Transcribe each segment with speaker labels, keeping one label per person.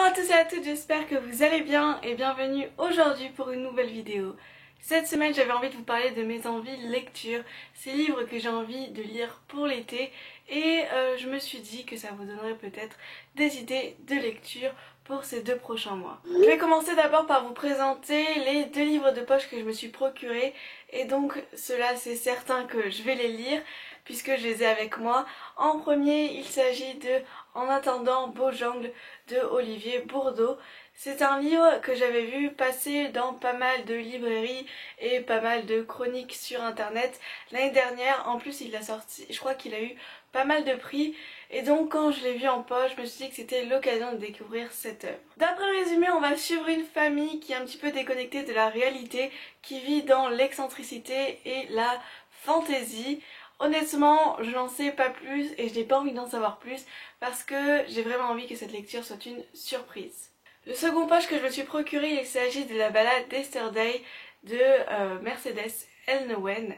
Speaker 1: à tous et à toutes, j'espère que vous allez bien et bienvenue aujourd'hui pour une nouvelle vidéo. Cette semaine j'avais envie de vous parler de mes envies de lecture, ces livres que j'ai envie de lire pour l'été et je me suis dit que ça vous donnerait peut-être des idées de lecture pour ces 2 prochains mois. Je vais commencer d'abord par vous présenter les 2 livres de poche que je me suis procurés et donc cela c'est certain que je vais les lire puisque je les ai avec moi. En premier il s'agit de En attendant Bojangles de Olivier Bourdeau. C'est un livre que j'avais vu passer dans pas mal de librairies et pas mal de chroniques sur internet l'année dernière. En plus il l'a sorti, je crois qu'il a eu pas mal de prix et donc quand je l'ai vu en poche je me suis dit que c'était l'occasion de découvrir cette œuvre. D'après le résumé, on va suivre une famille qui est un petit peu déconnectée de la réalité, qui vit dans l'excentricité et la fantaisie. Honnêtement, je n'en sais pas plus et je n'ai pas envie d'en savoir plus parce que j'ai vraiment envie que cette lecture soit une surprise. Le second poche que je me suis procuré, il s'agit de la balade d'Esterday de Mercedes Elnewen.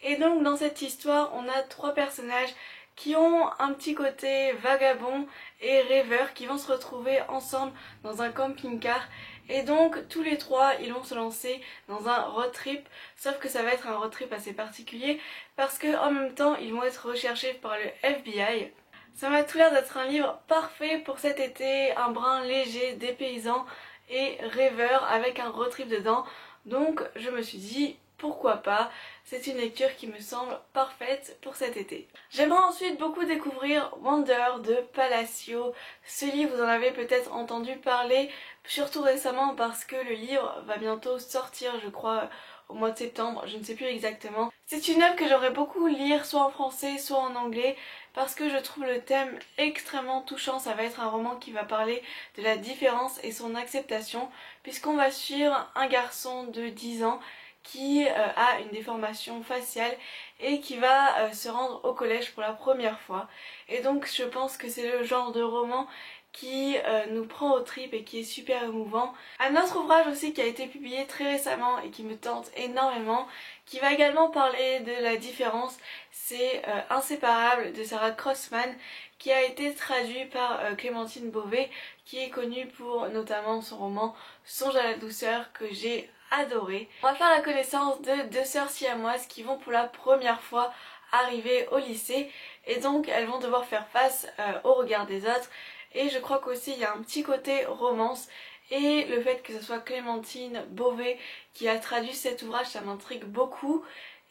Speaker 1: Et donc dans cette histoire, on a 3 personnages qui ont un petit côté vagabond et rêveur qui vont se retrouver ensemble dans un camping-car. Et donc tous les 3 ils vont se lancer dans un road trip, sauf que ça va être un road trip assez particulier parce que en même temps ils vont être recherchés par le FBI. Ça m'a tout l'air d'être un livre parfait pour cet été, un brin léger, dépaysant et rêveur avec un road trip dedans. Donc je me suis dit pourquoi pas, c'est une lecture qui me semble parfaite pour cet été. J'aimerais ensuite beaucoup découvrir Wonder de Palacio. Ce livre, vous en avez peut-être entendu parler, surtout récemment parce que le livre va bientôt sortir, je crois, au mois de septembre, je ne sais plus exactement. C'est une œuvre que j'aimerais beaucoup lire, soit en français, soit en anglais, parce que je trouve le thème extrêmement touchant. Ça va être un roman qui va parler de la différence et son acceptation, puisqu'on va suivre un garçon de 10 ans qui a une déformation faciale et qui va se rendre au collège pour la première fois. Et donc je pense que c'est le genre de roman qui nous prend aux tripes et qui est super émouvant. Un autre ouvrage aussi qui a été publié très récemment et qui me tente énormément, qui va également parler de la différence, c'est Inséparables de Sarah Crossman, qui a été traduit par Clémentine Beauvais, qui est connue pour notamment son roman Songe à la douceur que j'ai adoré. On va faire la connaissance de 2 sœurs siamoises qui vont pour la première fois arriver au lycée et donc elles vont devoir faire face au regard des autres. Et je crois qu'aussi il y a un petit côté romance et le fait que ce soit Clémentine Beauvais qui a traduit cet ouvrage, ça m'intrigue beaucoup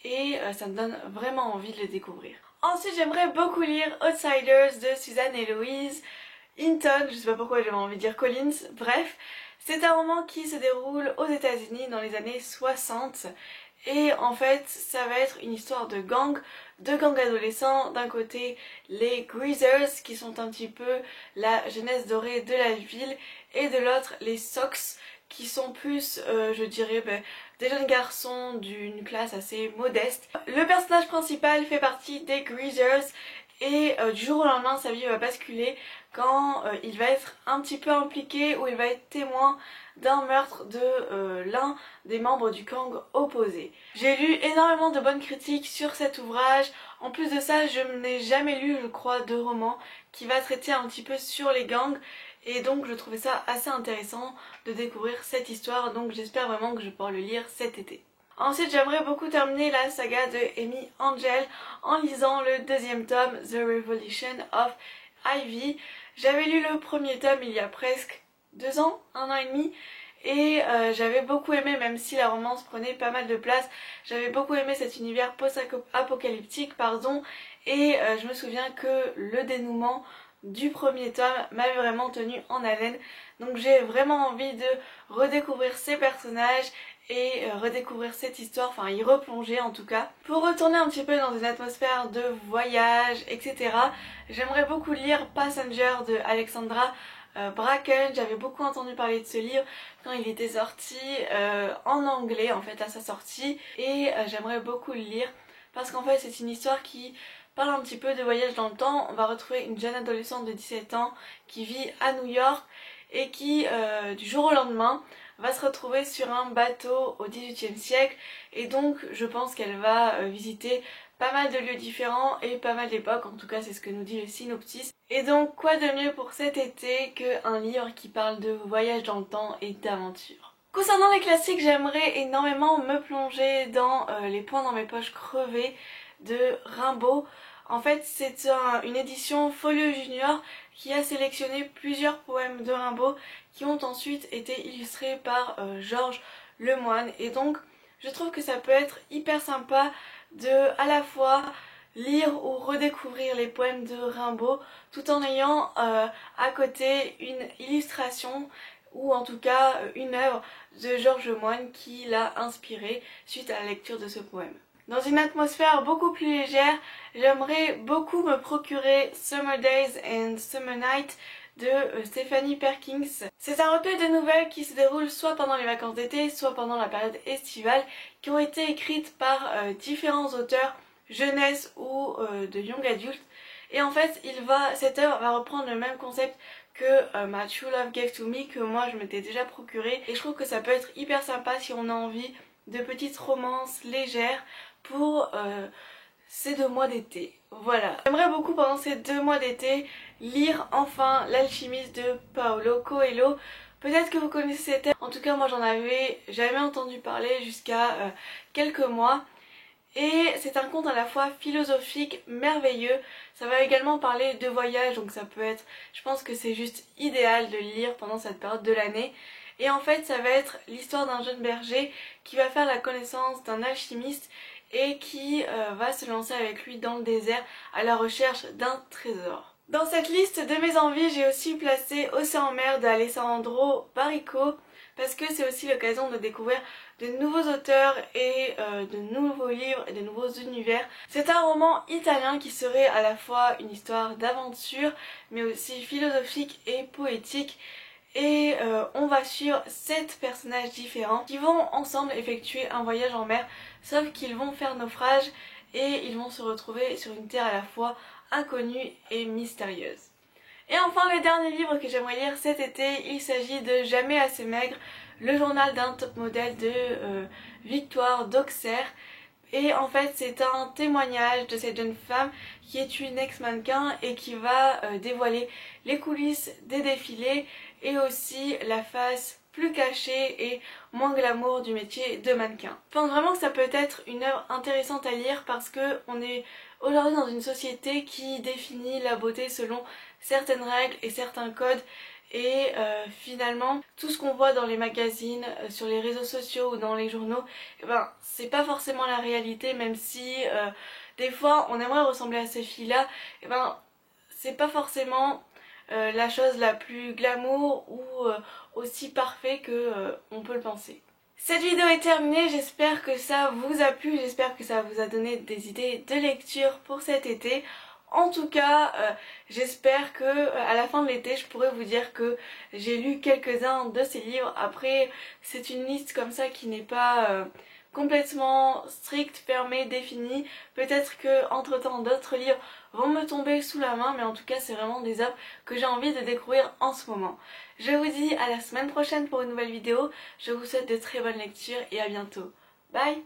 Speaker 1: et ça me donne vraiment envie de le découvrir. Ensuite j'aimerais beaucoup lire Outsiders de Suzanne et Louise Hinton, je sais pas pourquoi j'avais envie de dire Collins, bref. C'est un roman qui se déroule aux États-Unis dans les années 60 et en fait ça va être une histoire de gangs adolescents. D'un côté les Greasers qui sont un petit peu la jeunesse dorée de la ville et de l'autre les Sox qui sont plus je dirais des jeunes garçons d'une classe assez modeste. Le personnage principal fait partie des Greasers et du jour au lendemain sa vie va basculer quand il va être un petit peu impliqué ou il va être témoin d'un meurtre de l'un des membres du gang opposé. J'ai lu énormément de bonnes critiques sur cet ouvrage. En plus de ça, je n'ai jamais lu, je crois, de roman qui va traiter un petit peu sur les gangs et donc je trouvais ça assez intéressant de découvrir cette histoire, donc j'espère vraiment que je pourrai le lire cet été. Ensuite j'aimerais beaucoup terminer la saga de Amy Angel en lisant le 2e tome The Revolution of Ivy. J'avais lu le 1er tome il y a presque 2 ans, 1 an et demi et j'avais beaucoup aimé, même si la romance prenait pas mal de place, j'avais beaucoup aimé cet univers post-apocalyptique et je me souviens que le dénouement du 1er tome m'avait vraiment tenu en haleine, donc j'ai vraiment envie de redécouvrir ces personnages et redécouvrir cette histoire, enfin y replonger en tout cas. Pour retourner un petit peu dans une atmosphère de voyage, etc. J'aimerais beaucoup lire Passenger de Alexandra Bracken. J'avais beaucoup entendu parler de ce livre quand il était sorti en anglais en fait à sa sortie et j'aimerais beaucoup le lire parce qu'en fait c'est une histoire qui parle un petit peu de voyage dans le temps. On va retrouver une jeune adolescente de 17 ans qui vit à New York et qui du jour au lendemain va se retrouver sur un bateau au XVIIIe siècle et donc je pense qu'elle va visiter pas mal de lieux différents et pas mal d'époques, en tout cas c'est ce que nous dit le synopsis. Et donc quoi de mieux pour cet été qu'un livre qui parle de voyage dans le temps et d'aventure. Concernant les classiques, j'aimerais énormément me plonger dans Les points dans mes poches crevées de Rimbaud. En fait, c'est une édition Folio Junior qui a sélectionné plusieurs poèmes de Rimbaud qui ont ensuite été illustrés par Georges Lemoine. Et donc, je trouve que ça peut être hyper sympa de à la fois lire ou redécouvrir les poèmes de Rimbaud tout en ayant à côté une illustration ou en tout cas une œuvre de Georges Lemoine qui l'a inspiré suite à la lecture de ce poème. Dans une atmosphère beaucoup plus légère, j'aimerais beaucoup me procurer Summer Days and Summer Night de Stephanie Perkins. C'est un recueil de nouvelles qui se déroule soit pendant les vacances d'été, soit pendant la période estivale, qui ont été écrites par différents auteurs jeunesse ou de young adult. Et en fait, cette œuvre va reprendre le même concept que ma True Love Gave to Me, que moi je m'étais déjà procuré. Et je trouve que ça peut être hyper sympa si on a envie de petites romances légères pour ces 2 mois d'été. Voilà. J'aimerais beaucoup pendant ces 2 mois d'été lire enfin L'Alchimiste de Paulo Coelho. Peut-être que vous connaissez cette œuvre. En tout cas, moi j'en avais jamais entendu parler jusqu'à quelques mois. Et c'est un conte à la fois philosophique, merveilleux. Ça va également parler de voyage, donc ça peut être, je pense que c'est juste idéal de le lire pendant cette période de l'année. Et en fait, ça va être l'histoire d'un jeune berger qui va faire la connaissance d'un alchimiste et qui va se lancer avec lui dans le désert à la recherche d'un trésor. Dans cette liste de mes envies, j'ai aussi placé Océan en mer de Alessandro Baricco parce que c'est aussi l'occasion de découvrir de nouveaux auteurs et de nouveaux livres et de nouveaux univers. C'est un roman italien qui serait à la fois une histoire d'aventure mais aussi philosophique et poétique. Et on va suivre 7 personnages différents qui vont ensemble effectuer un voyage en mer, sauf qu'ils vont faire naufrage et ils vont se retrouver sur une terre à la fois inconnue et mystérieuse. Et enfin, le dernier livre que j'aimerais lire cet été, il s'agit de Jamais assez maigre, le journal d'un top modèle de Victoire d'Auxerre. Et en fait, c'est un témoignage de cette jeune femme qui est une ex-mannequin et qui va dévoiler les coulisses des défilés et aussi la face plus cachée et moins glamour du métier de mannequin. Je pense vraiment que ça peut être une œuvre intéressante à lire parce que on est aujourd'hui dans une société qui définit la beauté selon certaines règles et certains codes. Et finalement, tout ce qu'on voit dans les magazines, sur les réseaux sociaux ou dans les journaux, eh ben, c'est pas forcément la réalité, même si des fois on aimerait ressembler à ces filles-là, eh ben, c'est pas forcément la chose la plus glamour ou aussi parfait que on peut le penser. Cette vidéo est terminée, j'espère que ça vous a plu, j'espère que ça vous a donné des idées de lecture pour cet été. En tout cas, j'espère que à la fin de l'été, je pourrai vous dire que j'ai lu quelques-uns de ces livres. Après, c'est une liste comme ça qui n'est pas complètement stricte, fermée, définie. Peut-être que entre-temps d'autres livres vont me tomber sous la main, mais en tout cas, c'est vraiment des œuvres que j'ai envie de découvrir en ce moment. Je vous dis à la semaine prochaine pour une nouvelle vidéo. Je vous souhaite de très bonnes lectures et à bientôt. Bye!